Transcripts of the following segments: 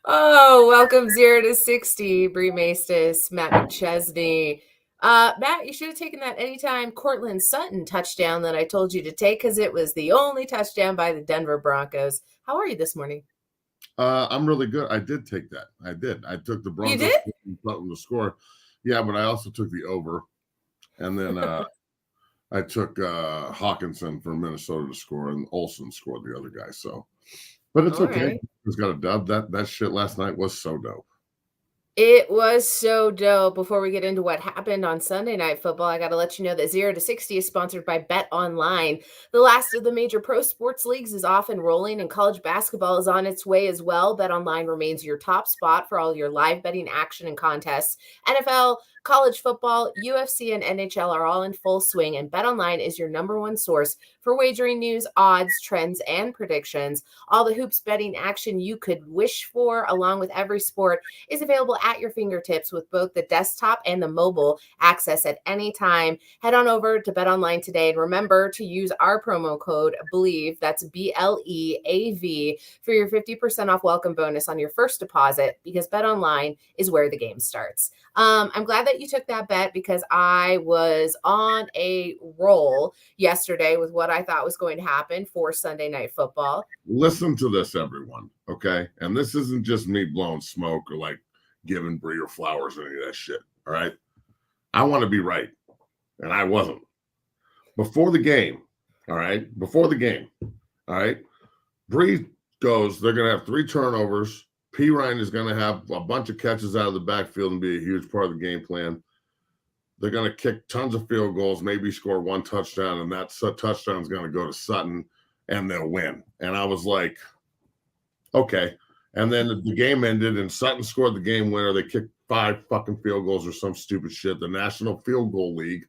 Oh, welcome 0 to 60, Bree Maestas, Matt McChesney. Matt, you should have taken that anytime Cortland Sutton touchdown that I told you to take because it was the only touchdown by the Denver Broncos. How are you this morning? I'm really good. I did take that. I did. I took the You Broncos did? to score. Yeah, but I also took the over. And then I took Hawkinson for Minnesota to score, and Olsen scored the other guy. So, but it's All okay. right. He's got a dub. That shit last night was so dope. It was so dope. Before we get into what happened on Sunday Night Football, I got to let you know that 0 to 60 is sponsored by BetOnline. The last of the major pro sports leagues is off and rolling, and college basketball is on its way as well. BetOnline remains your top spot for all your live betting action and contests. NFL, college football, UFC, and NHL are all in full swing, and BetOnline is your number one source for wagering news, odds, trends, and predictions. All the hoops betting action you could wish for, along with every sport, is available at your fingertips with both the desktop and the mobile access at any time. Head on over to BetOnline today and remember to use our promo code BLEAV, that's BLEAV, for your 50% off welcome bonus on your first deposit because BetOnline is where the game starts. I'm glad that you took that bet because I was on a roll yesterday with what I thought was going to happen for Sunday Night Football. Listen to this, everyone. Okay, and this isn't just me blowing smoke or like giving Brie or flowers or any of that shit. All right, I want to be right, and I wasn't before the game. All right, Bree goes. They're gonna have 3 turnovers. P. Ryan is going to have a bunch of catches out of the backfield and be a huge part of the game plan. They're going to kick tons of field goals, maybe score 1 touchdown, and that touchdown is going to go to Sutton, and they'll win. And I was like, okay. And then the game ended, and Sutton scored the game winner. They kicked 5 fucking field goals or some stupid shit. The National Field Goal League.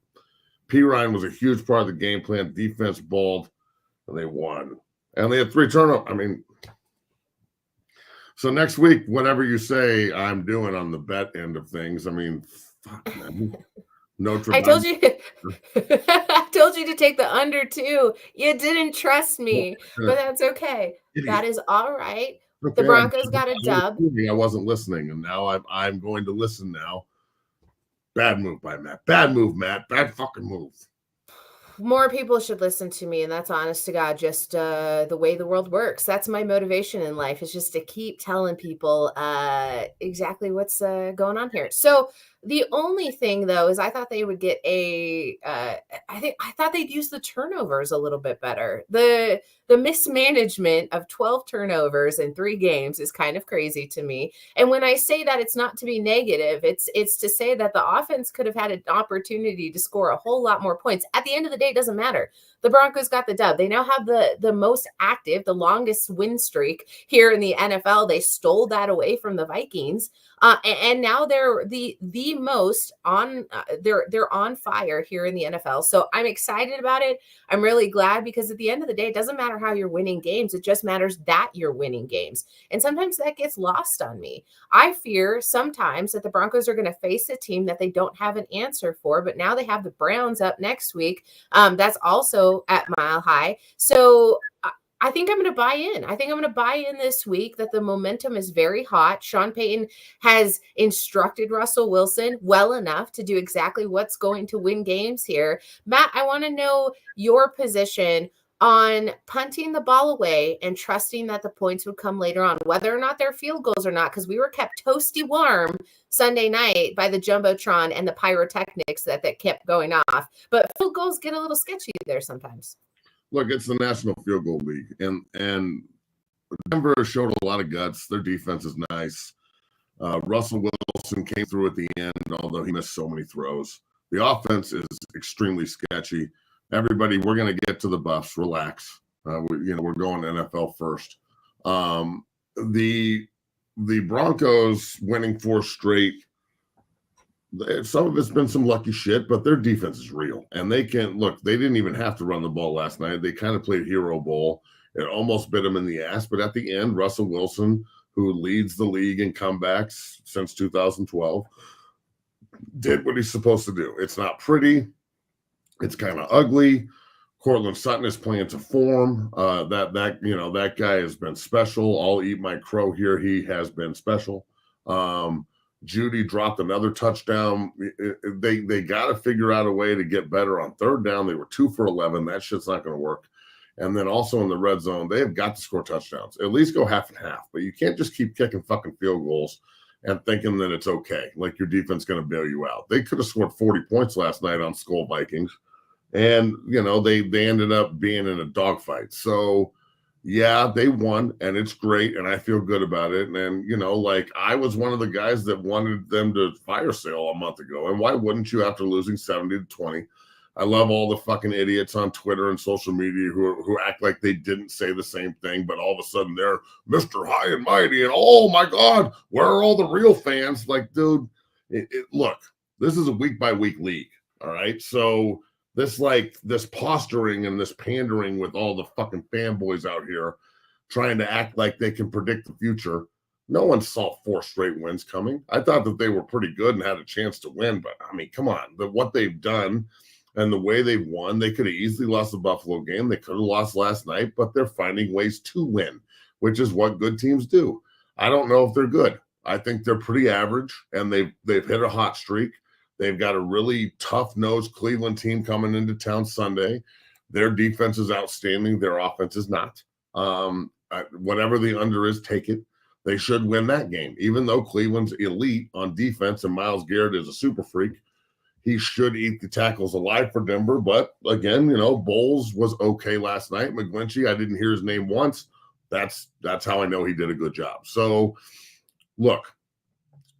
P. Ryan was a huge part of the game plan. Defense balled, and they won. And they had 3 turnovers. I mean, so next week, whatever you say I'm doing on the bet end of things, I mean, fuck, man. I told you I told you to take the under too. You didn't trust me, but that's okay. That is all right. Okay, The Broncos got a dub. I wasn't listening, and now I'm going to listen now. Bad move by Matt. Bad move, Matt. Bad fucking move. More people should listen to me, and that's honest to God, just the way the world works. That's my motivation in life, is just to keep telling people exactly what's going on here. So the only thing, though, is I thought they would get I thought they'd use the turnovers a little bit better. The mismanagement of 12 turnovers in 3 games is kind of crazy to me. And when I say that, it's not to be negative. It's to say that the offense could have had an opportunity to score a whole lot more points. At the end of the day, it doesn't matter. The Broncos got the dub. They now have the most active, the longest win streak here in the NFL. They stole that away from the Vikings. And now they're the most on they're on fire here in the NFL. So I'm excited about it. I'm really glad because at the end of the day, it doesn't matter how you're winning games. It just matters that you're winning games. And sometimes that gets lost on me. I fear sometimes that the Broncos are going to face a team that they don't have an answer for, but now they have the Browns up next week. That's also at Mile High. So I think I'm going to buy in. I think I'm going to buy in this week that the momentum is very hot. Sean Payton has instructed Russell Wilson well enough to do exactly what's going to win games here. Matt, I want to know your position on punting the ball away and trusting that the points would come later on, whether or not they're field goals or not, because we were kept toasty warm Sunday night by the Jumbotron and the pyrotechnics that kept going off. But field goals get a little sketchy there sometimes. Look, it's the National Field Goal League, and Denver showed a lot of guts. Their defense is nice. Russell Wilson came through at the end, although he missed so many throws. The offense is extremely sketchy. Everybody, we're going to get to the Buffs. Relax. We're going to NFL first. The Broncos winning 4 straight. Some of it's been some lucky shit, but their defense is real. And they can look, they didn't even have to run the ball last night. They kind of played hero ball. It almost bit them in the ass. But at the end, Russell Wilson, who leads the league in comebacks since 2012, did what he's supposed to do. It's not pretty. It's kind of ugly. Cortland Sutton is playing to form. That guy has been special. I'll eat my crow here. He has been special. Judy dropped another touchdown. They got to figure out a way to get better on third down. They were 2 for 11. That shit's not going to work. And then also in the red zone, they have got to score touchdowns. At least go half and half. But you can't just keep kicking fucking field goals and thinking that it's okay, like your defense going to bail you out. They could have scored 40 points last night on Skull Vikings. And, they ended up being in a dogfight. So, yeah, they won, and it's great, and I feel good about it. And, I was one of the guys that wanted them to fire sale a month ago. And why wouldn't you after losing 70-20? I love all the fucking idiots on Twitter and social media who act like they didn't say the same thing, but all of a sudden they're Mr. High and Mighty, and oh my God, where are all the real fans? Like, dude, look, this is a week-by-week league, all right? So this posturing and this pandering with all the fucking fanboys out here trying to act like they can predict the future. No one saw 4 straight wins coming. I thought that they were pretty good and had a chance to win, but I mean, come on, what they've done and the way they've won, they could have easily lost the Buffalo game. They could have lost last night, but they're finding ways to win, which is what good teams do. I don't know if they're good. I think they're pretty average, and they've hit a hot streak. They've got a really tough-nosed Cleveland team coming into town Sunday. Their defense is outstanding. Their offense is not. Whatever the under is, take it. They should win that game. Even though Cleveland's elite on defense and Myles Garrett is a super freak, he should eat the tackles alive for Denver. But, again, Bowles was okay last night. McGlinchey, I didn't hear his name once. That's how I know he did a good job. So, look,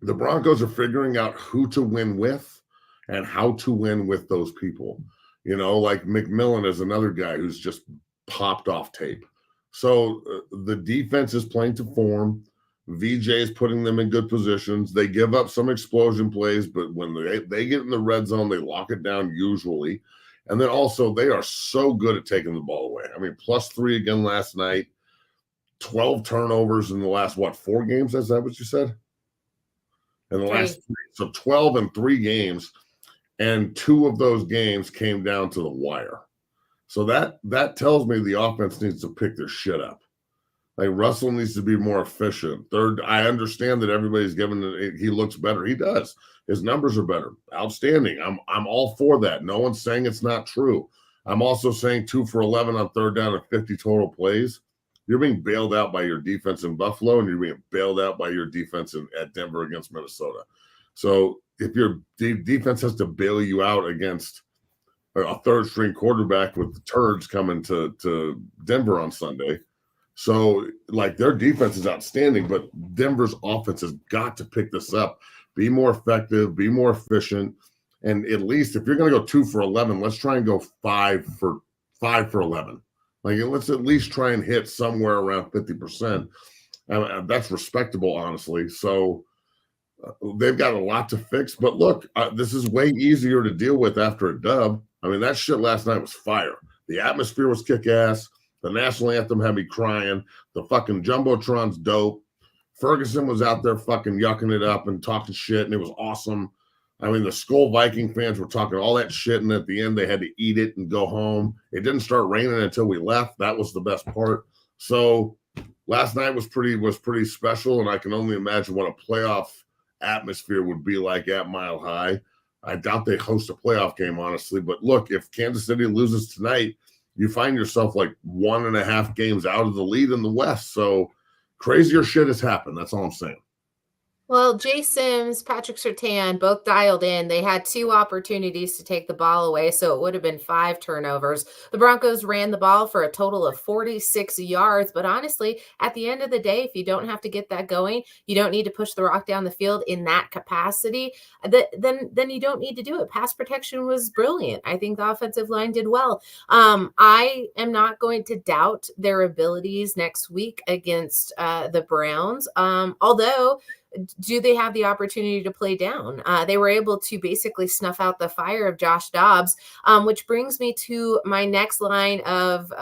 the Broncos are figuring out who to win with and how to win with those people. Like McMillan is another guy who's just popped off tape. So the defense is playing to form. VJ is putting them in good positions. They give up some explosion plays, but when they get in the red zone, they lock it down usually. And then also they are so good at taking the ball away. I mean, +3 again last night, 12 turnovers in the last, 4 games? Is that what you said? In the last 3. So 12 in 3 games, and 2 of those games came down to the wire. So that tells me the offense needs to pick their shit up. Like, Russell needs to be more efficient. Third, I understand that everybody's given it, he looks better. He does. His numbers are better. Outstanding. I'm all for that. No one's saying it's not true. I'm also saying 2 for 11 on third down and 50 total plays. You're being bailed out by your defense in Buffalo, and you're being bailed out by your defense at Denver against Minnesota. So if your defense has to bail you out against a third-string quarterback with the turds coming to Denver on Sunday, so, their defense is outstanding, but Denver's offense has got to pick this up, be more effective, be more efficient, and at least if you're going to go 2 for 11, let's try and go 5 for 11. Let's at least try and hit somewhere around 50%. That's respectable, honestly. So they've got a lot to fix. But look, this is way easier to deal with after a dub. I mean, that shit last night was fire. The atmosphere was kick-ass. The national anthem had me crying. The fucking Jumbotron's dope. Ferguson was out there fucking yucking it up and talking shit, and it was awesome. I mean, the Skull Viking fans were talking all that shit, and at the end they had to eat it and go home. It didn't start raining until we left. That was the best part. So last night was pretty special, and I can only imagine what a playoff atmosphere would be like at Mile High. I doubt they host a playoff game, honestly. But look, if Kansas City loses tonight, you find yourself 1.5 games out of the lead in the West. So crazier shit has happened. That's all I'm saying. Well, Jay Sims, Patrick Surtain, both dialed in. They had 2 opportunities to take the ball away, so it would have been 5 turnovers. The Broncos ran the ball for a total of 46 yards, but honestly, at the end of the day, if you don't have to get that going, you don't need to push the rock down the field in that capacity, then you don't need to do it. Pass protection was brilliant. I think the offensive line did well. I am not going to doubt their abilities next week against the Browns, although do they have the opportunity to play down? They were able to basically snuff out the fire of Josh Dobbs, which brings me to my next line of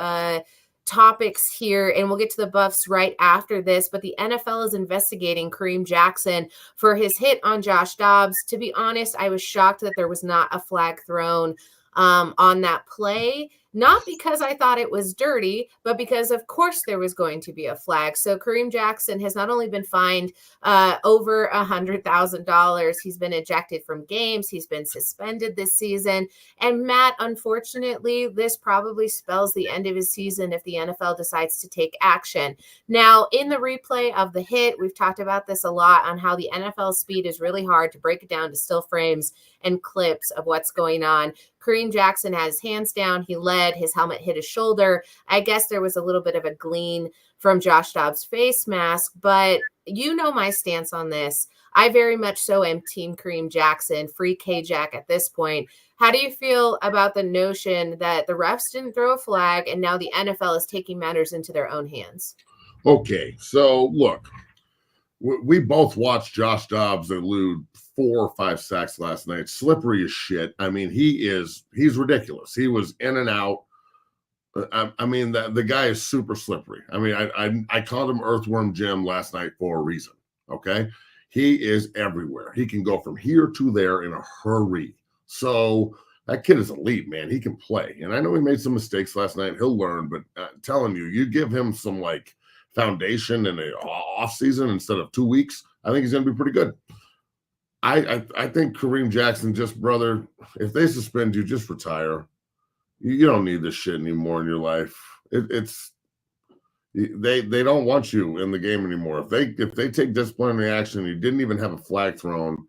topics here, and we'll get to the Buffs right after this, but the NFL is investigating Kareem Jackson for his hit on Josh Dobbs. To be honest, I was shocked that there was not a flag thrown on that play. not because I thought it was dirty, but because of course there was going to be a flag. So Kareem Jackson has not only been fined over $100,000, he's been ejected from games, he's been suspended this season. And Matt, unfortunately, this probably spells the end of his season if the NFL decides to take action. Now, in the replay of the hit, we've talked about this a lot on how the NFL speed is really hard to break it down to still frames and clips of what's going on. Kareem Jackson had his hands down. He led. His helmet hit his shoulder. I guess there was a little bit of a gleam from Josh Dobbs' face mask, but you know my stance on this. I very much so am Team Kareem Jackson, free KJack at this point. How do you feel about the notion that the refs didn't throw a flag and now the NFL is taking matters into their own hands? Okay, so look, we both watched Josh Dobbs elude 4 or 5 sacks last night. Slippery as shit. I mean, he's ridiculous. He was in and out. I mean, the guy is super slippery. I mean, I called him Earthworm Jim last night for a reason. Okay, he is everywhere. He can go from here to there in a hurry. So that kid is elite, man. He can play. And I know he made some mistakes last night. He'll learn, but I'm telling you, you give him some like foundation in an off season instead of 2 weeks, I think he's going to be pretty good. I think Kareem Jackson, just brother, if they suspend you, just retire. You don't need this shit anymore in your life. They don't want you in the game anymore. If they take disciplinary action, you didn't even have a flag thrown.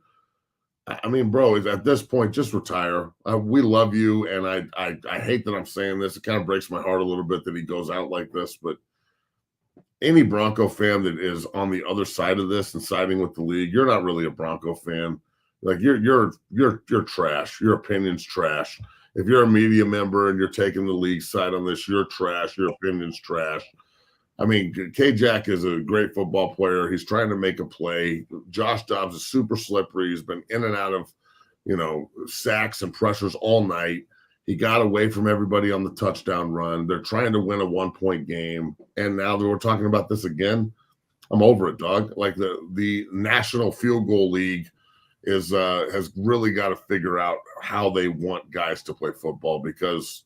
I mean, bro, at this point, just retire. We love you, and I hate that I'm saying this. It kind of breaks my heart a little bit that he goes out like this, but any Bronco fan that is on the other side of this and siding with the league, you're not really a Bronco fan. Like you're trash. Your opinion's trash. If you're a media member and you're taking the league side on this, you're trash. Your opinion's trash. I mean, KJack is a great football player. He's trying to make a play. Josh Dobbs is super slippery. He's been in and out of, sacks and pressures all night. He got away from everybody on the touchdown run. They're trying to win a 1-point game. And now that we're talking about this again, I'm over it, dog. Like the National Field Goal League has really got to figure out how they want guys to play football, because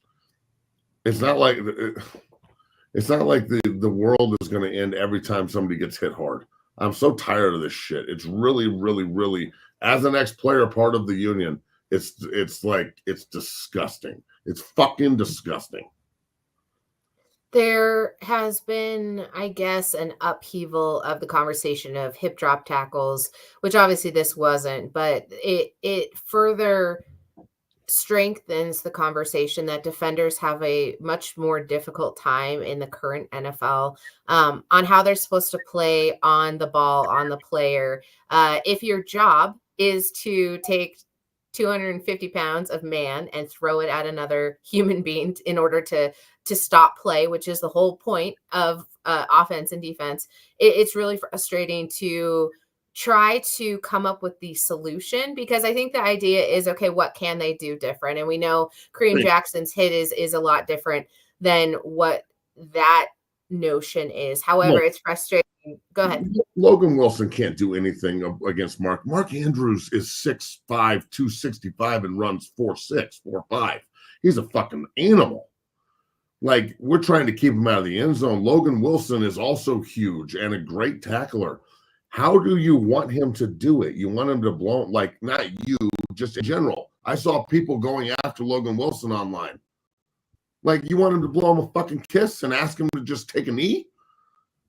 it's not like the world is going to end every time somebody gets hit hard. I'm so tired of this shit. It's really, really, really, as an ex-player part of the union, it's disgusting. It's fucking disgusting. There has been, I guess, an upheaval of the conversation of hip drop tackles, which obviously this wasn't, but it further strengthens the conversation that defenders have a much more difficult time in the current NFL on how they're supposed to play on the ball, on the player. If your job is to take 250 pounds of man and throw it at another human being in order to stop play, which is the whole point of offense and defense, it's really frustrating to try to come up with the solution, because I think the idea is, okay, what can they do different? And we know Kareem Jackson's hit is a lot different than what that notion is. However, it's frustrating. Go ahead. Logan Wilson can't do anything against Mark. Mark Andrews is 6'5", 265 and runs 4'6", 4'5". He's a fucking animal. Like, we're trying to keep him out of the end zone. Logan Wilson is also huge and a great tackler. How do you want him to do it? You want him to blow, like, not you, just in general. I saw people going after Logan Wilson online. Like, you want him to blow him a fucking kiss and ask him to just take a knee?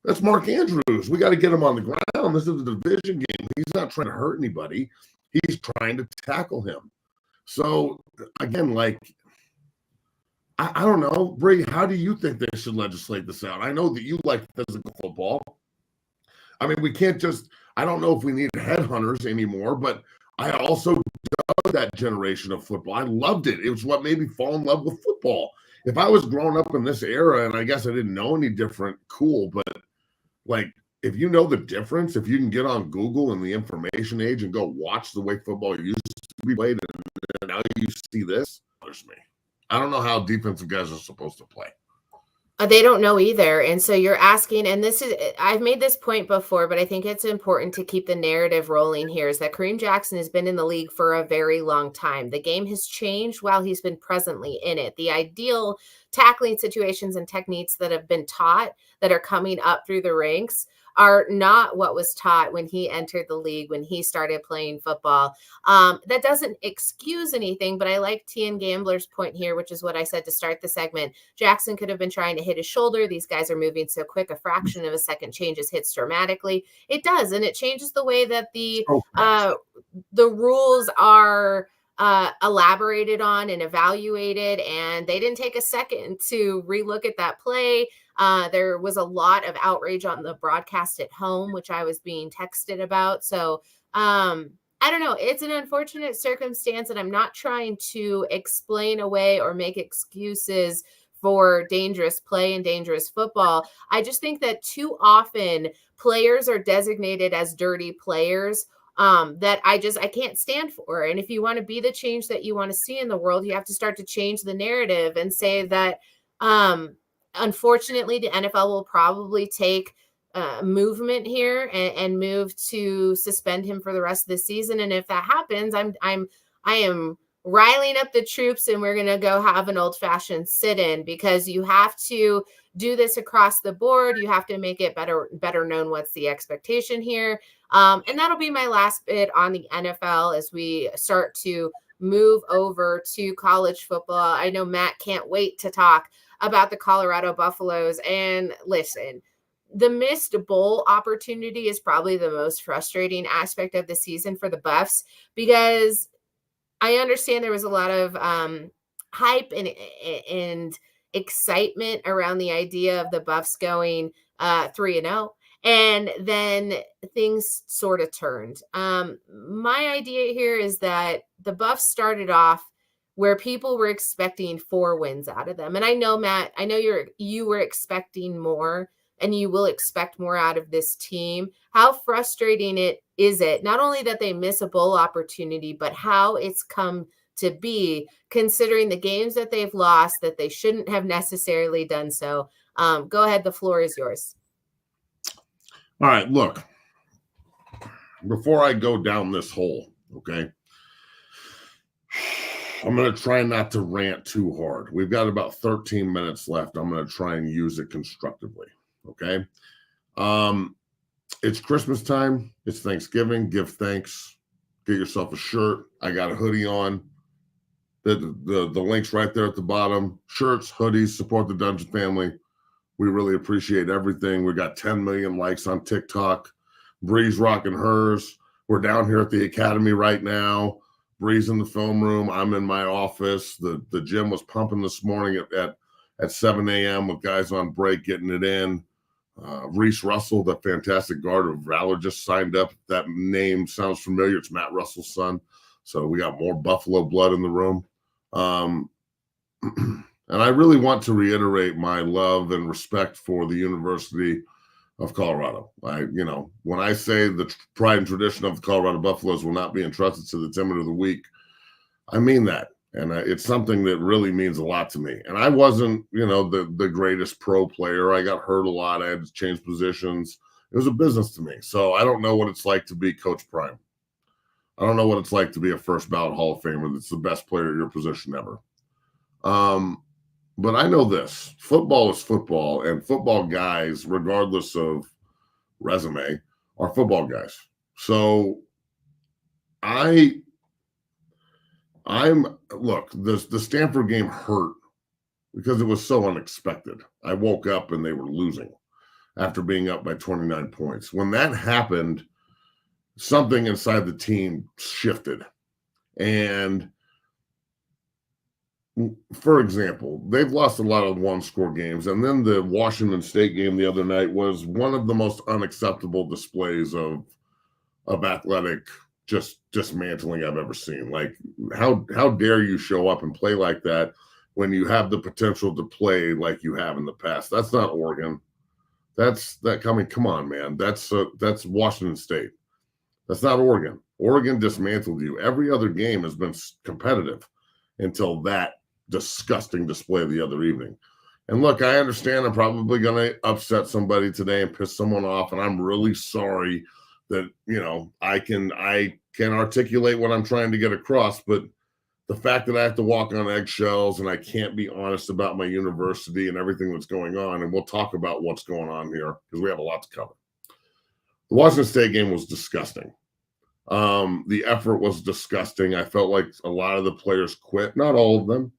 That's Mark Andrews. We got to get him on the ground. This is a division game. He's not trying to hurt anybody. He's trying to tackle him. So, again, like, I don't know. Bree, how do you think they should legislate this out? I know that you like physical football. I mean, we can't just – I don't know if we need headhunters anymore, but I also dug that generation of football. I loved it. It was what made me fall in love with football. If I was growing up in this era, and I guess I didn't know any different, cool, but – like, if you know the difference, if you can get on Google in the information age and go watch the way football used to be played, and now you see this, bothers me. I don't know how defensive guys are supposed to play. They don't know either, and so you're asking, and this is I've made this point before, but I think it's important to keep the narrative rolling here, is that Kareem Jackson has been in the league for a very long time. The game has changed while he's been presently in it. The ideal tackling situations and techniques that have been taught that are coming up through the ranks are not what was taught when he entered the league, when he started playing football. That doesn't excuse anything, but I like TN Gambler's point here, which is what I said to start the segment. Jackson could have been trying to hit his shoulder. These guys are moving so quick, a fraction of a second changes hits dramatically. It does, and it changes the way that the rules are elaborated on and evaluated, and they didn't take a second to relook at that play. There was a lot of outrage on the broadcast at home, which I was being texted about. So I don't know. It's an unfortunate circumstance, and I'm not trying to explain away or make excuses for dangerous play and dangerous football. I just think that too often players are designated as dirty players that I can't stand for. And if you want to be the change that you want to see in the world, you have to start to change the narrative and say that unfortunately the NFL will probably take movement here and move to suspend him for the rest of the season. And if that happens, I am riling up the troops, and we're going to go have an old-fashioned sit-in, because you have to do this across the board. You have to make it better known what's the expectation here. And that'll be my last bit on the NFL as we start to move over to college football. I know Matt can't wait to talk about the Colorado Buffaloes. And listen, the missed bowl opportunity is probably the most frustrating aspect of the season for the Buffs, because I understand there was a lot of hype and excitement around the idea of the Buffs going 3-0. And then things sort of turned. My idea here is that the Buffs started off where people were expecting 4 wins out of them. And I know, Matt, I know you were expecting more, and you will expect more out of this team. How frustrating is it, not only that they miss a bowl opportunity, but how it's come to be, considering the games that they've lost that they shouldn't have necessarily done so. Go ahead. The floor is yours. All right, look, before I go down this hole, okay, I'm going to try not to rant too hard. We've got about 13 minutes left. I'm going to try and use it constructively, okay? It's Christmas time. It's Thanksgiving. Give thanks. Get yourself a shirt. I got a hoodie on. The link's right there at the bottom. Shirts, hoodies, support the Dungeon family. We really appreciate everything. We got 10 million likes on TikTok. Bree's rocking hers. We're down here at the Academy right now. Bree's in the film room. I'm in my office. The gym was pumping this morning at 7 a.m. with guys on break getting it in. Reese Russell, the fantastic guard of Valor, just signed up. That name sounds familiar. It's Matt Russell's son. So we got more Buffalo blood in the room. And I really want to reiterate my love and respect for the University of Colorado. When I say the pride and tradition of the Colorado Buffaloes will not be entrusted to the Timid of the Week, I mean that. And it's something that really means a lot to me. And I wasn't, the greatest pro player. I got hurt a lot. I had to change positions. It was a business to me. So I don't know what it's like to be Coach Prime. I don't know what it's like to be a first ballot Hall of Famer that's the best player at your position ever. But I know this. Football is football, and football guys, regardless of resume, are football guys. So I'm look, the Stanford game hurt because it was so unexpected. I woke up and they were losing after being up by 29 points. When that happened, something inside the team shifted. And for example, they've lost a lot of one-score games, and then the Washington State game the other night was one of the most unacceptable displays of athletic just dismantling I've ever seen. Like, how dare you show up and play like that when you have the potential to play like you have in the past? That's not Oregon. Come on, man. That's Washington State. That's not Oregon. Oregon dismantled you. Every other game has been competitive until that disgusting display the other evening. And look, I understand I'm probably going to upset somebody today and piss someone off, and I'm really sorry that, I can articulate what I'm trying to get across, but the fact that I have to walk on eggshells and I can't be honest about my university and everything that's going on, and we'll talk about what's going on here because we have a lot to cover. The Washington State game was disgusting. The effort was disgusting. I felt like a lot of the players quit, not all of them.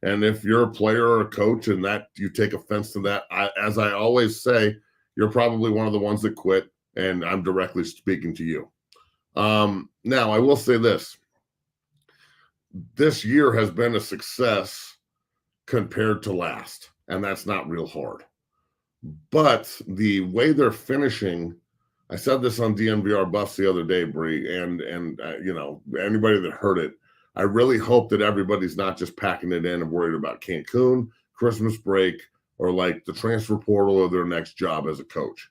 And if you're a player or a coach and that you take offense to that, as I always say, you're probably one of the ones that quit, and I'm directly speaking to you. Now, I will say this. This year has been a success compared to last, and that's not real hard. But the way they're finishing, I said this on DNVR Buffs the other day, Bree, and anybody that heard it, I really hope that everybody's not just packing it in and worried about Cancun, Christmas break, or like the transfer portal or their next job as a coach.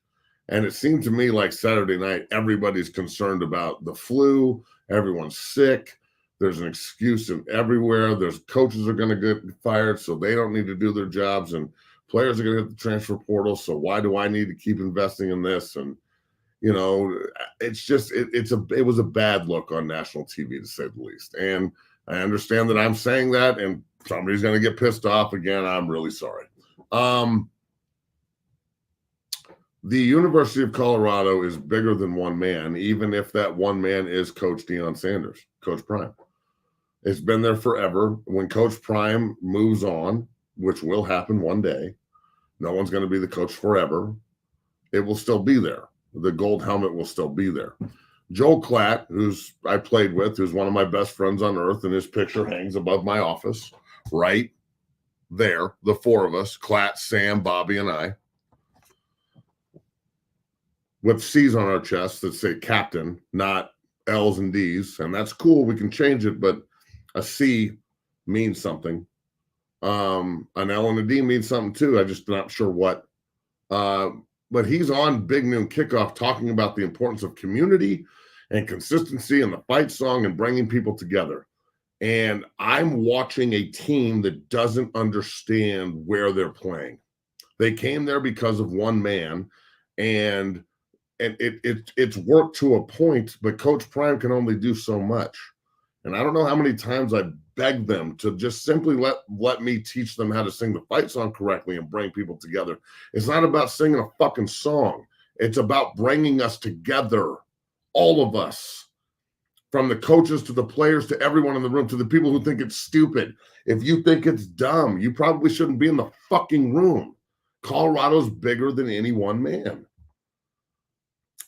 And it seemed to me like Saturday night, everybody's concerned about the flu, everyone's sick. There's an excuse everywhere. There's coaches are going to get fired, so they don't need to do their jobs, and players are going to hit the transfer portal. So why do I need to keep investing in this? And it's just it was a bad look on national TV, to say the least. And I understand that I'm saying that, and somebody's going to get pissed off again. I'm really sorry. The University of Colorado is bigger than one man, even if that one man is Coach Deion Sanders, Coach Prime. It's been there forever. When Coach Prime moves on, which will happen one day, no one's going to be the coach forever. It will still be there. The gold helmet will still be there. Joel Klatt, who's I played with, who's one of my best friends on earth, and his picture hangs above my office, right there. The four of us, Klatt, Sam, Bobby, and I, with C's on our chests that say captain, not L's and D's. And that's cool. We can change it, but a C means something. An L and a D means something too. I'm just not sure what. But he's on Big Noon Kickoff talking about the importance of community and consistency and the fight song and bringing people together. And I'm watching a team that doesn't understand where they're playing. They came there because of one man, and it's worked to a point, but Coach Prime can only do so much. And I don't know how many times I begged them to just simply let me teach them how to sing the fight song correctly and bring people together. It's not about singing a fucking song. It's about bringing us together, all of us, from the coaches to the players to everyone in the room to the people who think it's stupid. If you think it's dumb, you probably shouldn't be in the fucking room. Colorado's bigger than any one man.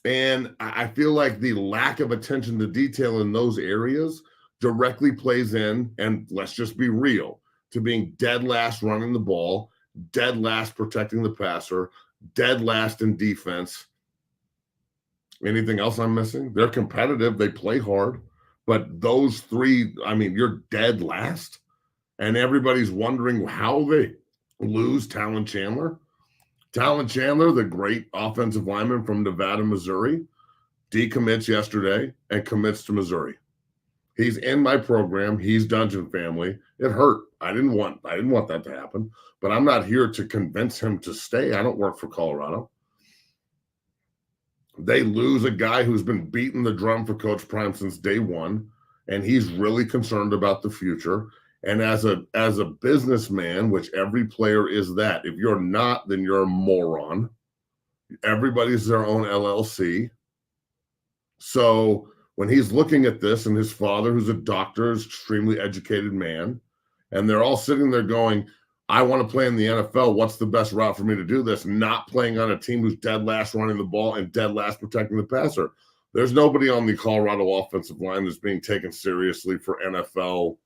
And I feel like the lack of attention to detail in those areas directly plays in, and let's just be real, to being dead last running the ball, dead last protecting the passer, dead last in defense. Anything else I'm missing? They're competitive. They play hard. But those three, I mean, you're dead last. And everybody's wondering how they lose Talon Chandler. Talon Chandler, the great offensive lineman from Nevada, Missouri, decommits yesterday and commits to Missouri. He's in my program. He's Dungeon Family. It hurt. I didn't want that to happen. But I'm not here to convince him to stay. I don't work for Colorado. They lose a guy who's been beating the drum for Coach Prime since day one, and he's really concerned about the future. And as a businessman, which every player is that, if you're not, then you're a moron. Everybody's their own LLC. So when he's looking at this, and his father, who's a doctor, is an extremely educated man, and they're all sitting there going, I want to play in the NFL. What's the best route for me to do this? Not playing on a team who's dead last running the ball and dead last protecting the passer. There's nobody on the Colorado offensive line that's being taken seriously for NFL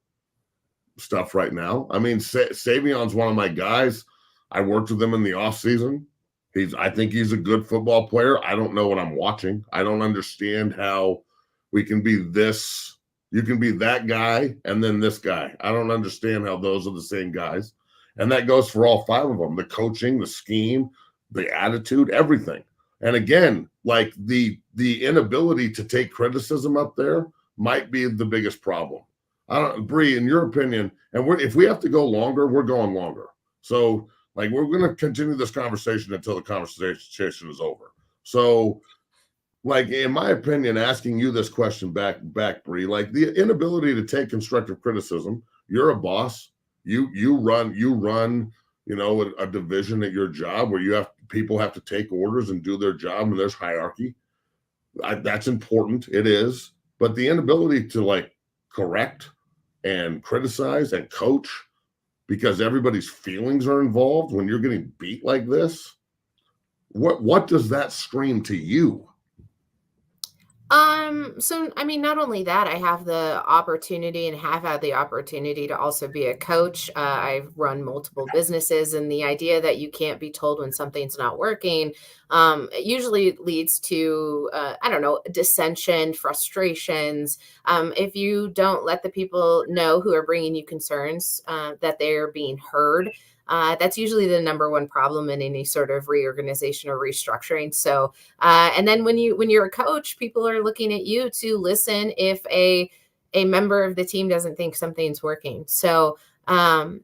stuff right now. I mean, Savion's one of my guys. I worked with him in the offseason. I think he's a good football player. I don't know what I'm watching. I don't understand how we can be this. You can be that guy and then this guy. I don't understand how those are the same guys. And that goes for all five of them: the coaching, the scheme, the attitude, everything. And again, like the inability to take criticism up there might be the biggest problem. I don't, Bree, in your opinion, and if we have to go longer, we're going longer. So Like, we're going to continue this conversation until the conversation is over. So, like, in my opinion, asking you this question back, Bree, like the inability to take constructive criticism. You're a boss. You run, you know, a division at your job where people have to take orders and do their job, and there's hierarchy. That's important. It is. But the inability to like correct and criticize and coach because everybody's feelings are involved when you're getting beat like this, what does that scream to you? So I mean, not only that, I have the opportunity and have had the opportunity to also be a coach. I've run multiple businesses, and the idea that you can't be told when something's not working, it usually leads to, I don't know, dissension, frustrations. If you don't let the people know who are bringing you concerns, that they are being heard, that's usually the number one problem in any sort of reorganization or restructuring. So, and then when you're a coach, people are looking at you to listen if a member of the team doesn't think something's working. So, and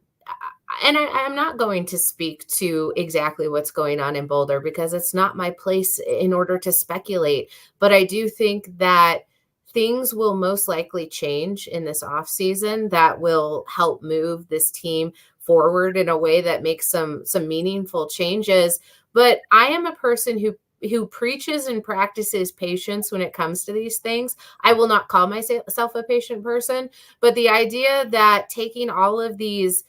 I'm not going to speak to exactly what's going on in Boulder because it's not my place in order to speculate. But I do think that things will most likely change in this off season that will help move this team forward in a way that makes some meaningful changes. But I am a person who preaches and practices patience when it comes to these things. I will not call myself a patient person, but the idea that taking all of these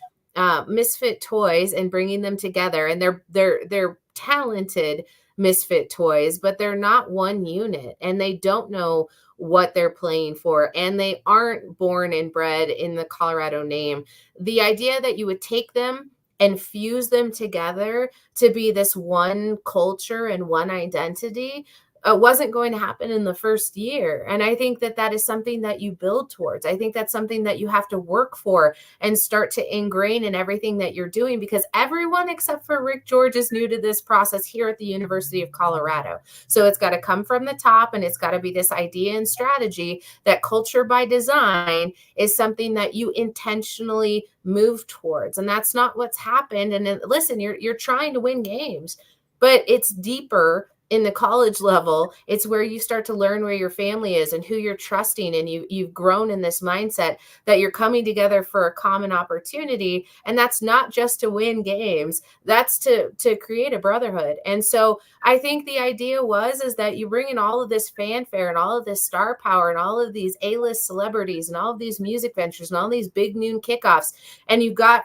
misfit toys and bringing them together, and they're talented misfit toys, but they're not one unit, and they don't know what they're playing for, and they aren't born and bred in the Colorado name. The idea that you would take them and fuse them together to be this one culture and one identity wasn't going to happen in the first year. And I think that that is something that you build towards. I think that's something that you have to work for and start to ingrain in everything that you're doing, because everyone except for Rick George is new to this process here at the University of Colorado. So it's got to come from the top, and it's got to be this idea and strategy that culture by design is something that you intentionally move towards. And that's not what's happened. And listen, you're trying to win games, but it's deeper in the college level. It's where you start to learn where your family is and who you're trusting. And you've grown in this mindset that you're coming together for a common opportunity. And that's not just to win games, that's to create a brotherhood. And so I think the idea is that you bring in all of this fanfare and all of this star power and all of these A-list celebrities and all of these music ventures and all these big noon kickoffs. And you got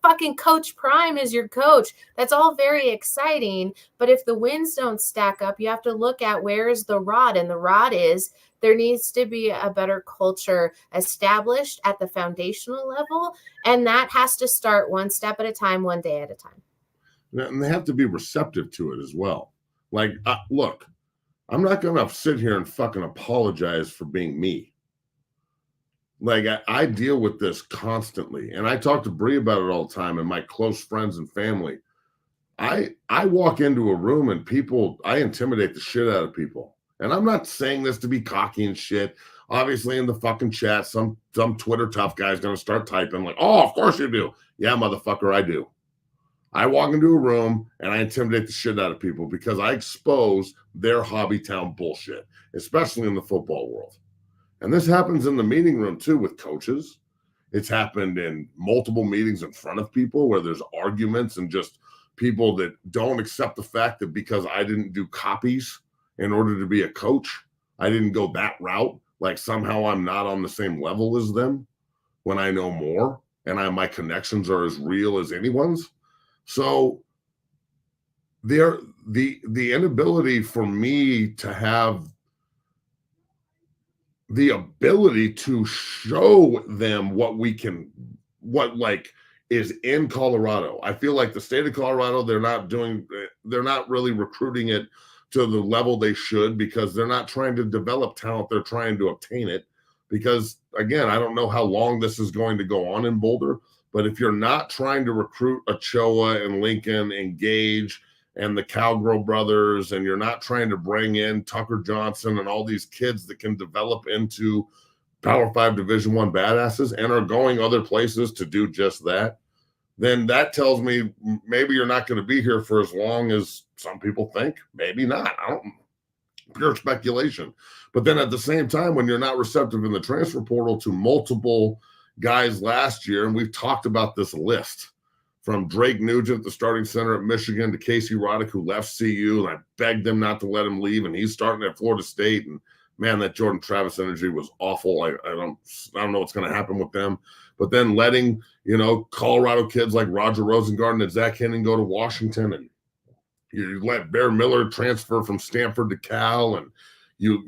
fucking Coach Prime as your coach. That's all very exciting. But if the wins don't stack up, you have to look at where is the rod. And the rod is there needs to be a better culture established at the foundational level. And that has to start one step at a time, one day at a time. And they have to be receptive to it as well. Like, look, I'm not going to sit here and fucking apologize for being me. Like, I deal with this constantly. And I talk to Bree about it all the time and my close friends and family. I walk into a room and I intimidate the shit out of people. And I'm not saying this to be cocky and shit. Obviously, in the fucking chat, some Twitter tough guy's going to start typing like, oh, of course you do. Yeah, motherfucker, I do. I walk into a room and I intimidate the shit out of people because I expose their hobby town bullshit, especially in the football world. And this happens in the meeting room too with coaches. It's happened in multiple meetings in front of people where there's arguments and just people that don't accept the fact that because I didn't do copies in order to be a coach, I didn't go that route. Like somehow I'm not on the same level as them when I know more and my connections are as real as anyone's. So the inability for me to have the ability to show them what is in Colorado. I feel like the state of Colorado, they're not really recruiting it to the level they should because they're not trying to develop talent. They're trying to obtain it because, again, I don't know how long this is going to go on in Boulder, but if you're not trying to recruit Ochoa and Lincoln and Gage and the Cowgirl brothers, and you're not trying to bring in Tucker Johnson and all these kids that can develop into Power 5 Division I badasses and are going other places to do just that, then that tells me maybe you're not going to be here for as long as some people think. Maybe not. I don't. Pure speculation. But then at the same time, when you're not receptive in the transfer portal to multiple guys last year, and we've talked about this list from Drake Nugent, the starting center at Michigan, to Casey Roddick, who left CU, and I begged them not to let him leave, and he's starting at Florida State. And man, that Jordan Travis energy was awful. I don't know what's going to happen with them. But then letting, Colorado kids like Roger Rosengarten and Zach Henning go to Washington, and you let Bear Miller transfer from Stanford to Cal, and you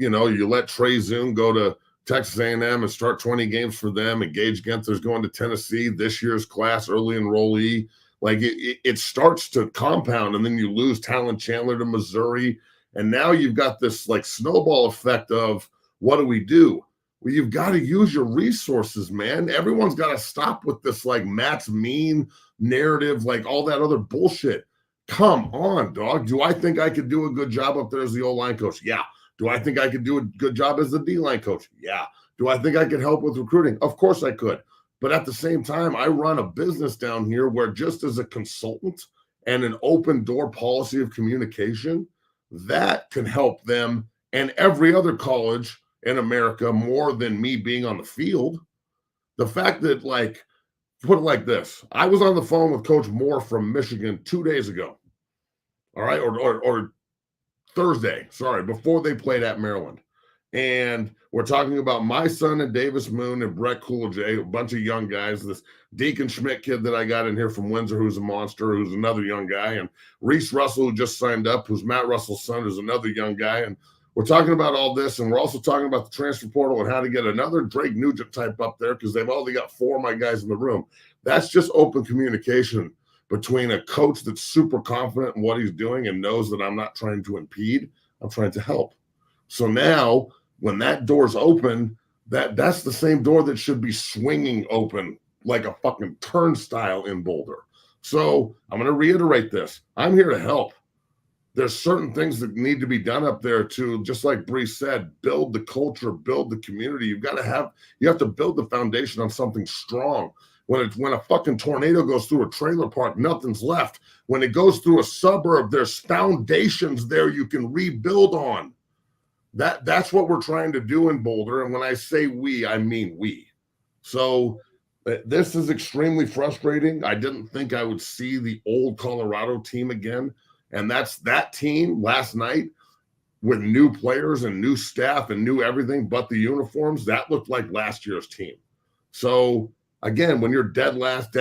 let Trey Zoom go to Texas A&M and start 20 games for them, and Gage Genther's going to Tennessee, this year's class, early enrollee. Like it starts to compound, and then you lose Talon Chandler to Missouri, and now you've got this like snowball effect of what do we do? Well, you've got to use your resources, man. Everyone's got to stop with this like Matt's mean narrative, like all that other bullshit. Come on, dog. Do I think I could do a good job up there as the O-line coach? Yeah. Do I think I could do a good job as the D-line coach? Yeah. Do I think I could help with recruiting? Of course I could. But at the same time, I run a business down here where just as a consultant and an open door policy of communication, that can help them and every other college in America more than me being on the field. The fact that, like, put it like this. I was on the phone with Coach Moore from Michigan 2 days ago. All right. Or Thursday, before they played at Maryland. And we're talking about my son and Davis Moon and Brett Coolidge, a bunch of young guys. This Deacon Schmidt kid that I got in here from Windsor, who's a monster, who's another young guy. And Reese Russell, who just signed up, who's Matt Russell's son, who's another young guy. And we're talking about all this, and we're also talking about the transfer portal and how to get another Drake Nugent type up there because they've only got 4 of my guys in the room. That's just open communication between a coach that's super confident in what he's doing and knows that I'm not trying to impede. I'm trying to help. So now when that door's open, that's the same door that should be swinging open like a fucking turnstile in Boulder. So I'm going to reiterate this. I'm here to help. There's certain things that need to be done up there to, just like Bree said, build the culture, build the community. You have to build the foundation on something strong. When a fucking tornado goes through a trailer park, nothing's left. When it goes through a suburb, there's foundations there you can rebuild on. That's what we're trying to do in Boulder. And when I say we, I mean we. So this is extremely frustrating. I didn't think I would see the old Colorado team again. And that's that team last night with new players and new staff and new everything but the uniforms. That looked like last year's team. So again, when you're dead last,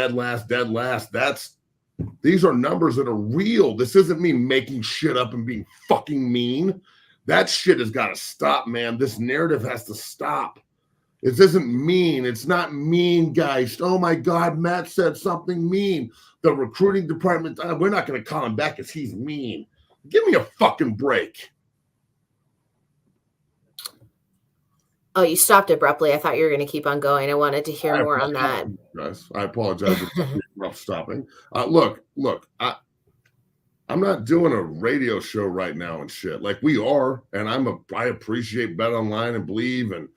these are numbers that are real. This isn't me making shit up and being fucking mean. That shit has got to stop, man. This narrative has to stop. This isn't mean. It's not mean, guys. Oh my God, Matt said something mean. The recruiting department, we're not going to call him back because he's mean. Give me a fucking break. Oh, you stopped abruptly. I thought you were going to keep on going. I wanted to hear more on that. Guys, I apologize for stopping. Look, I'm not doing a radio show right now and shit. Like we are, and I appreciate BetOnline and Believe, and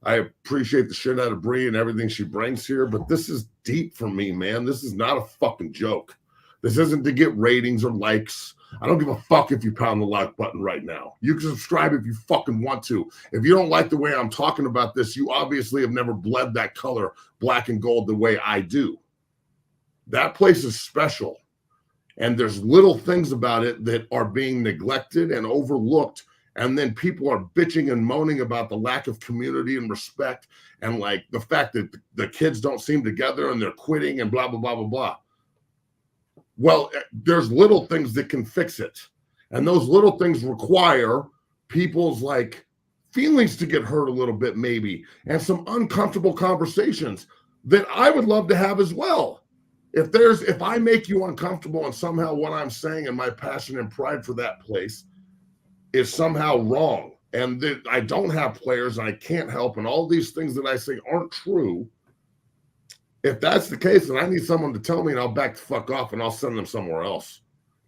I appreciate the shit out of Bree and everything she brings here, but this is deep for me, man. This is not a fucking joke. This isn't to get ratings or likes. I don't give a fuck if you pound the like button right now. You can subscribe if you fucking want to. If you don't like the way I'm talking about this, you obviously have never bled that color, black and gold, the way I do. That place is special. And there's little things about it that are being neglected and overlooked. And then people are bitching and moaning about the lack of community and respect and like the fact that the kids don't seem together and they're quitting and blah, blah, blah, blah, blah. Well, there's little things that can fix it. And those little things require people's like feelings to get hurt a little bit maybe and some uncomfortable conversations that I would love to have as well. If I make you uncomfortable and somehow what I'm saying and my passion and pride for that place is somehow wrong and that I don't have players and I can't help and all these things that I say aren't true, if that's the case, then I need someone to tell me and I'll back the fuck off and I'll send them somewhere else.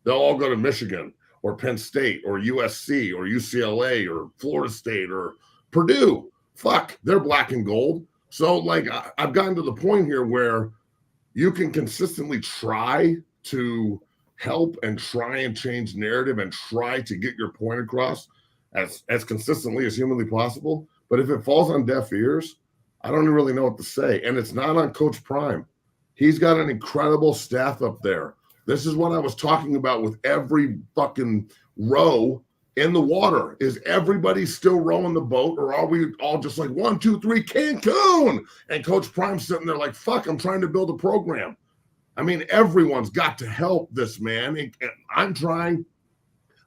They'll all go to Michigan or Penn State or USC or UCLA or Florida State or Purdue. Fuck, they're black and gold. So like I've gotten to the point here where you can consistently try to help and try and change narrative and try to get your point across as consistently as humanly possible. But if it falls on deaf ears, I don't really know what to say. And it's not on Coach Prime. He's got an incredible staff up there. This is what I was talking about with every fucking row in the water. Is everybody still rowing the boat, or are we all just like 1, 2, 3, Cancun? And Coach Prime's sitting there like, fuck, I'm trying to build a program. I mean, everyone's got to help this man. And I'm trying.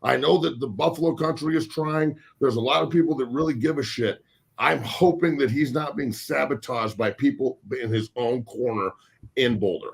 I know that the Buffalo country is trying. There's a lot of people that really give a shit. I'm hoping that he's not being sabotaged by people in his own corner in Boulder.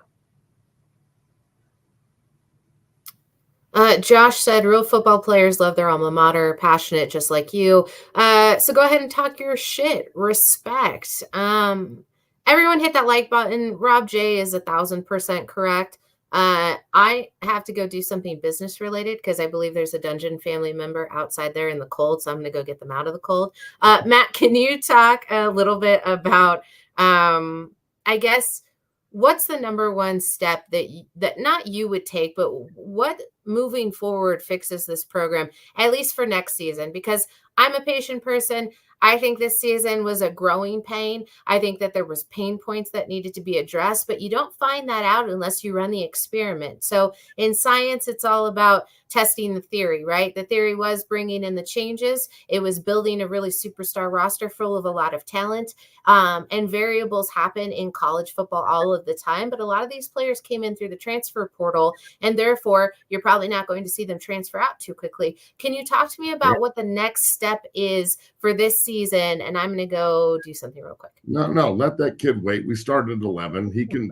Josh said, real football players love their alma mater, passionate just like you. So go ahead and talk your shit. Respect. Everyone hit that like button. Rob J is 1,000% correct. I have to go do something business related because I believe there's a Dungeon family member outside there in the cold. So I'm going to go get them out of the cold. Matt, can you talk a little bit about, I guess, what's the number one step that not you would take, but what moving forward fixes this program, at least for next season? Because I'm a patient person. I think this season was a growing pain. I think that there was pain points that needed to be addressed, but you don't find that out unless you run the experiment. So in science, it's all about testing the theory, right? The theory was bringing in the changes. It was building a really superstar roster full of a lot of talent. And variables happen in college football all of the time, but a lot of these players came in through the transfer portal, and therefore you're probably not going to see them transfer out too quickly. Can you talk to me about what the next step is for this season? And I'm going to go do something real quick. No, let that kid wait. We started at 11. He can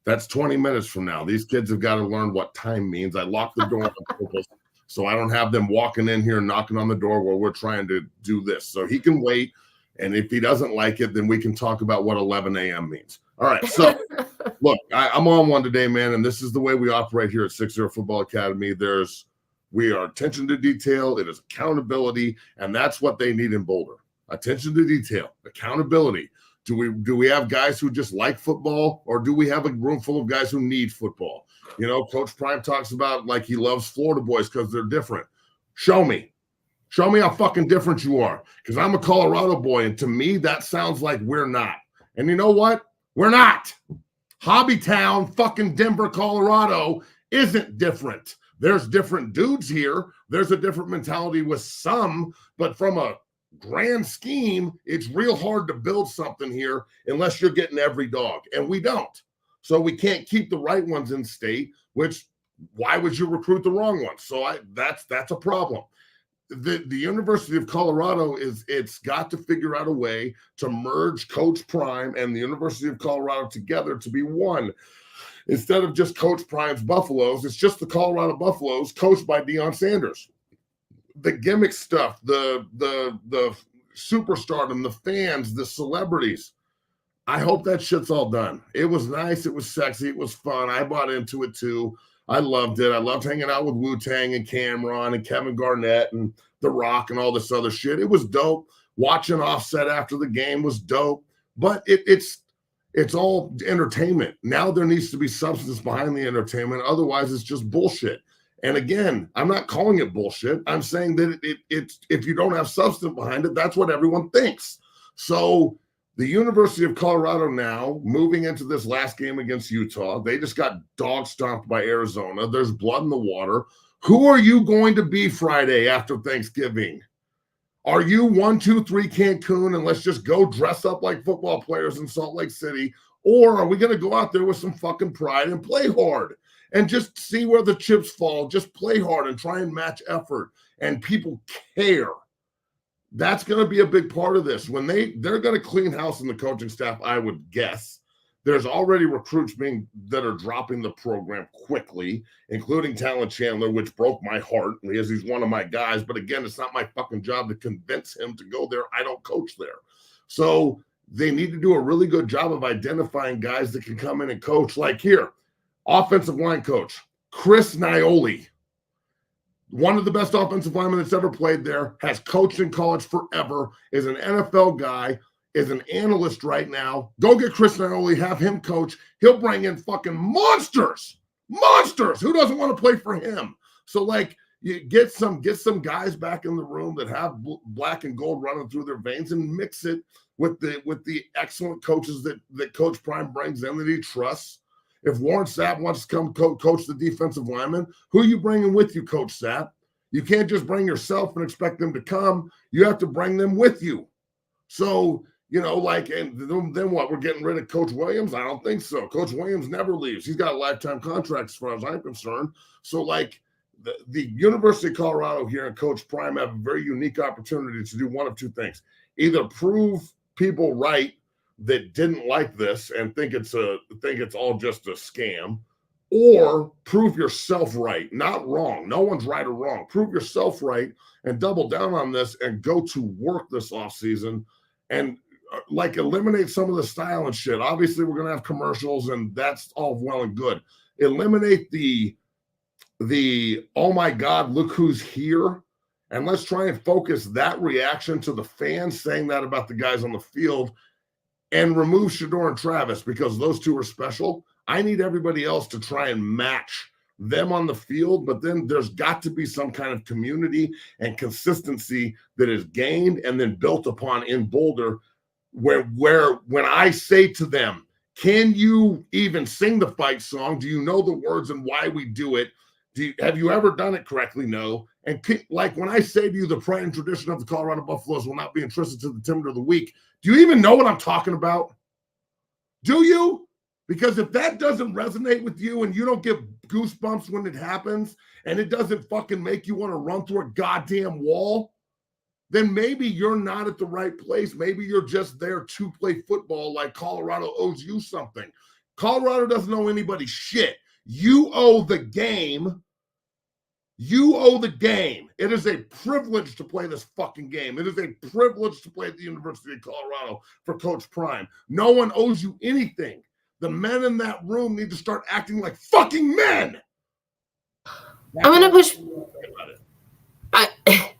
that's 20 minutes from now. These kids have got to learn what time means. I locked the door on purpose so I don't have them walking in here and knocking on the door while we're trying to do this. So he can wait. And if he doesn't like it, then we can talk about what 11 a.m. means. All right. So look, I'm on one today, man. And this is the way we operate here at 6-0 Football Academy. We are attention to detail. It is accountability. And that's what they need in Boulder. Attention to detail, accountability. Do we have guys who just like football, or do we have a room full of guys who need football? You know, Coach Prime talks about like he loves Florida boys because they're different. Show me how fucking different you are, because I'm a Colorado boy, and to me that sounds like we're not. And you know what? We're not. Hobbytown, fucking Denver, Colorado isn't different. There's different dudes here. There's a different mentality with some, but from a grand scheme, it's real hard to build something here unless you're getting every dog, and we don't. So we can't keep the right ones in state, which why would you recruit the wrong ones? So that's a problem. The University of Colorado it's got to figure out a way to merge Coach Prime and the University of Colorado together to be one. Instead of just Coach Prime's Buffaloes, it's just the Colorado Buffaloes coached by Deion Sanders. The gimmick stuff, the superstardom, the fans, the celebrities. I hope that shit's all done. It was nice. It was sexy. It was fun. I bought into it too. I loved it. I loved hanging out with Wu-Tang and Cameron and Kevin Garnett and The Rock and all this other shit. It was dope. Watching Offset after the game was dope. But it's all entertainment. Now there needs to be substance behind the entertainment. Otherwise, it's just bullshit. And again, I'm not calling it bullshit. I'm saying that it's if you don't have substance behind it, that's what everyone thinks. So the University of Colorado now moving into this last game against Utah, they just got dog stomped by Arizona. There's blood in the water. Who are you going to be Friday after Thanksgiving? Are you 1, 2, 3 Cancun and let's just go dress up like football players in Salt Lake City? Or are we going to go out there with some fucking pride and play hard? And just see where the chips fall. Just play hard and try and match effort. And people care. That's going to be a big part of this. When they're going to clean house in the coaching staff, I would guess. There's already recruits that are dropping the program quickly, including Talon Chandler, which broke my heart because he's one of my guys. But again, it's not my fucking job to convince him to go there. I don't coach there. So they need to do a really good job of identifying guys that can come in and coach. Like here, offensive line coach, Chris Nioli, one of the best offensive linemen that's ever played there, has coached in college forever, is an NFL guy. is an analyst right now. Go get Chris Naroli, have him coach. He'll bring in fucking monsters. Who doesn't want to play for him? So like, you get some guys back in the room that have black and gold running through their veins and mix it with the excellent coaches that Coach Prime brings in that he trusts. If Warren Sapp wants to come coach the defensive lineman, who are you bringing with you, Coach Sapp? You can't just bring yourself and expect them to come. You have to bring them with you. So, like, and then what? We're getting rid of Coach Williams? I don't think so. Coach Williams never leaves. He's got a lifetime contract as far as I'm concerned. So, like, the University of Colorado here and Coach Prime have a very unique opportunity to do one of two things. Either prove people right that didn't like this and think it's all just a scam, or prove yourself right, not wrong. No one's right or wrong. Prove yourself right and double down on this and go to work this offseason and like eliminate some of the style and shit. Obviously, we're going to have commercials and that's all well and good. Eliminate the oh my God, look who's here. And let's try and focus that reaction to the fans saying that about the guys on the field and remove Shedeur and Travis because those two are special. I need everybody else to try and match them on the field, but then there's got to be some kind of community and consistency that is gained and then built upon in Boulder where when I say to them, can you even sing the fight song? Do you know the words and why we do it? Have you ever done it correctly? No. And like when I say to you, the pride and tradition of the Colorado Buffaloes will not be entrusted to the Timber of the Week, do you even know what I'm talking about? Do you? Because if that doesn't resonate with you and you don't get goosebumps when it happens and it doesn't fucking make you want to run through a goddamn wall, then maybe you're not at the right place. Maybe you're just there to play football like Colorado owes you something. Colorado doesn't owe anybody shit. You owe the game. You owe the game. It is a privilege to play this fucking game. It is a privilege to play at the University of Colorado for Coach Prime. No one owes you anything. The men in that room need to start acting like fucking men. I'm going to push.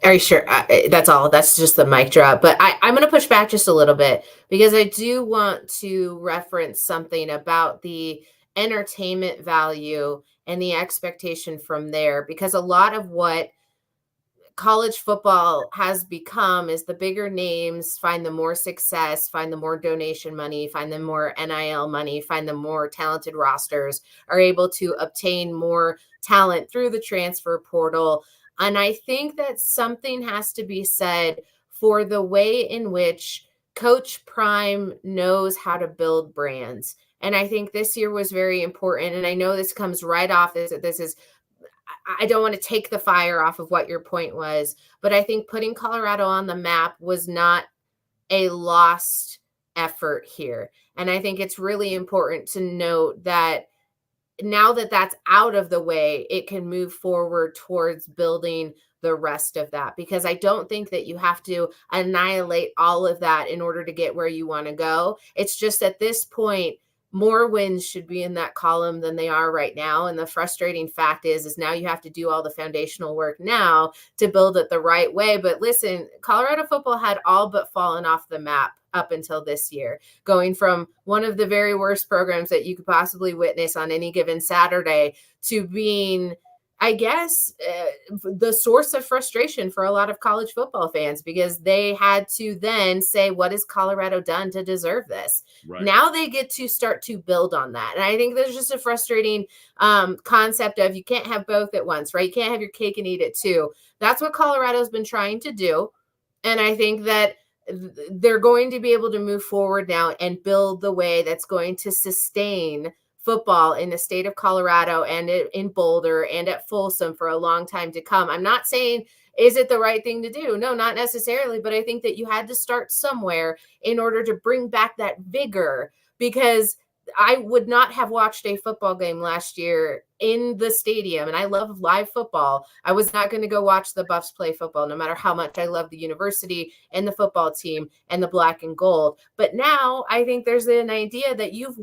Are you sure? That's all. That's just the mic drop. But I'm going to push back just a little bit because I do want to reference something about the entertainment value and the expectation from there, because a lot of what college football has become is the bigger names find the more success, find the more donation money, find the more NIL money, find the more talented rosters, are able to obtain more talent through the transfer portal. And I think that something has to be said for the way in which Coach Prime knows how to build brands. And I think this year was very important. And I know this comes right off. I don't want to take the fire off of what your point was, but I think putting Colorado on the map was not a lost effort here. And I think it's really important to note that now that that's out of the way, it can move forward towards building the rest of that, because I don't think that you have to annihilate all of that in order to get where you want to go. It's just at this point, more wins should be in that column than they are right now. And the frustrating fact is now you have to do all the foundational work now to build it the right way. But listen, Colorado football had all but fallen off the map up until this year, going from one of the very worst programs that you could possibly witness on any given Saturday to being, I guess, the source of frustration for a lot of college football fans, because they had to then say, what has Colorado done to deserve this? Right. Now they get to start to build on that. And I think there's just a frustrating concept of you can't have both at once, right? You can't have your cake and eat it too. That's what Colorado's been trying to do. And I think that they're going to be able to move forward now and build the way that's going to sustain football in the state of Colorado and in Boulder and at Folsom for a long time to come. I'm not saying, is it the right thing to do? No, not necessarily. But I think that you had to start somewhere in order to bring back that vigor, because I would not have watched a football game last year in the stadium, and I love live football. I was not going to go watch the Buffs play football, no matter how much I love the university and the football team and the black and gold. But now I think there's an idea that you've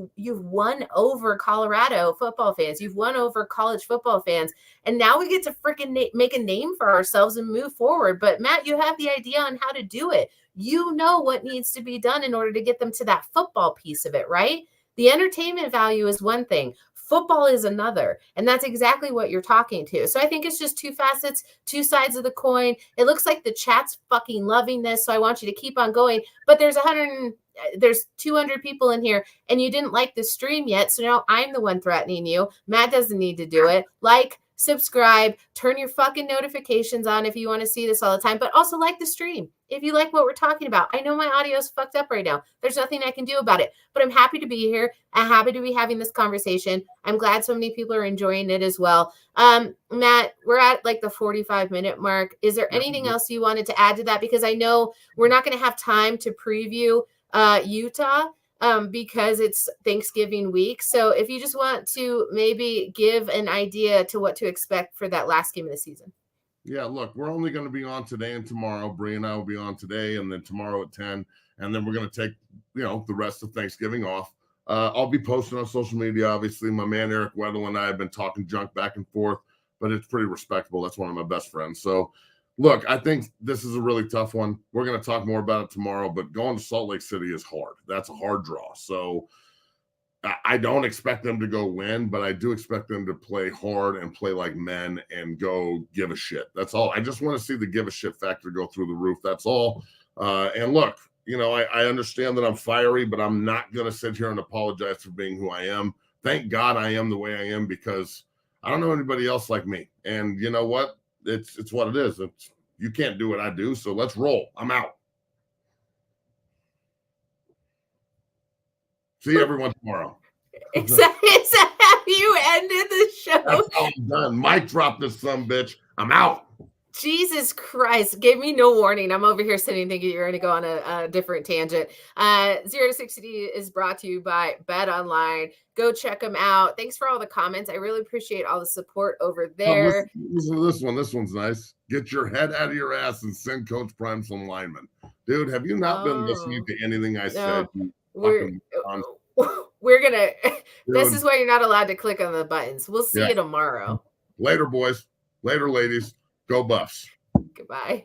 won over Colorado football fans. You've won over college football fans. And now we get to freaking make a name for ourselves and move forward. But Matt, you have the idea on how to do it. You know what needs to be done in order to get them to that football piece of it, right? The entertainment value is one thing. Football is another. And that's exactly what you're talking to. So I think it's just two facets, two sides of the coin. It looks like the chat's fucking loving this. So I want you to keep on going. But there's 200 people in here and you didn't like the stream yet. So now I'm the one threatening you. Matt doesn't need to do it. Like, subscribe, turn your fucking notifications on if you want to see this all the time, but also like the stream if you like what we're talking about. I know my audio is fucked up right now. There's nothing I can do about it, but I'm happy to be here. I'm happy to be having this conversation. I'm glad so many people are enjoying it as well. Matt, we're at like the 45-minute mark. Is there anything else you wanted to add to that? Because I know we're not going to have time to preview Utah because it's Thanksgiving week. So if you just want to maybe give an idea to what to expect for that last game of the season. Yeah, look, we're only going to be on today and tomorrow. Bree and I will be on today and then tomorrow at 10. And then we're going to take, the rest of Thanksgiving off. I'll be posting on social media, obviously. My man Eric Weddle and I have been talking junk back and forth, but it's pretty respectable. That's one of my best friends. So, look, I think this is a really tough one. We're going to talk more about it tomorrow, but going to Salt Lake City is hard. That's a hard draw. So I don't expect them to go win, but I do expect them to play hard and play like men and go give a shit. That's all. I just want to see the give a shit factor go through the roof. That's all. And look, I understand that I'm fiery, but I'm not going to sit here and apologize for being who I am. Thank God I am the way I am because I don't know anybody else like me. And you know what? It's what it is. You can't do what I do, so let's roll. I'm out. See everyone tomorrow. Is that how you ended the show? That's how I'm done. Mic drop this bitch. I'm out. Jesus Christ. Gave me no warning. I'm over here sitting thinking you're going to go on a different tangent. 0 to 60 is brought to you by BetOnline. Go check them out. Thanks for all the comments. I really appreciate all the support over there. Listen to this one. This one's nice. Get your head out of your ass and send Coach Prime some linemen. Dude, have you not been listening to anything I said? We're going to, this is why you're not allowed to click on the buttons. We'll see you tomorrow. Later, boys. Later, ladies. Go Buffs. Goodbye.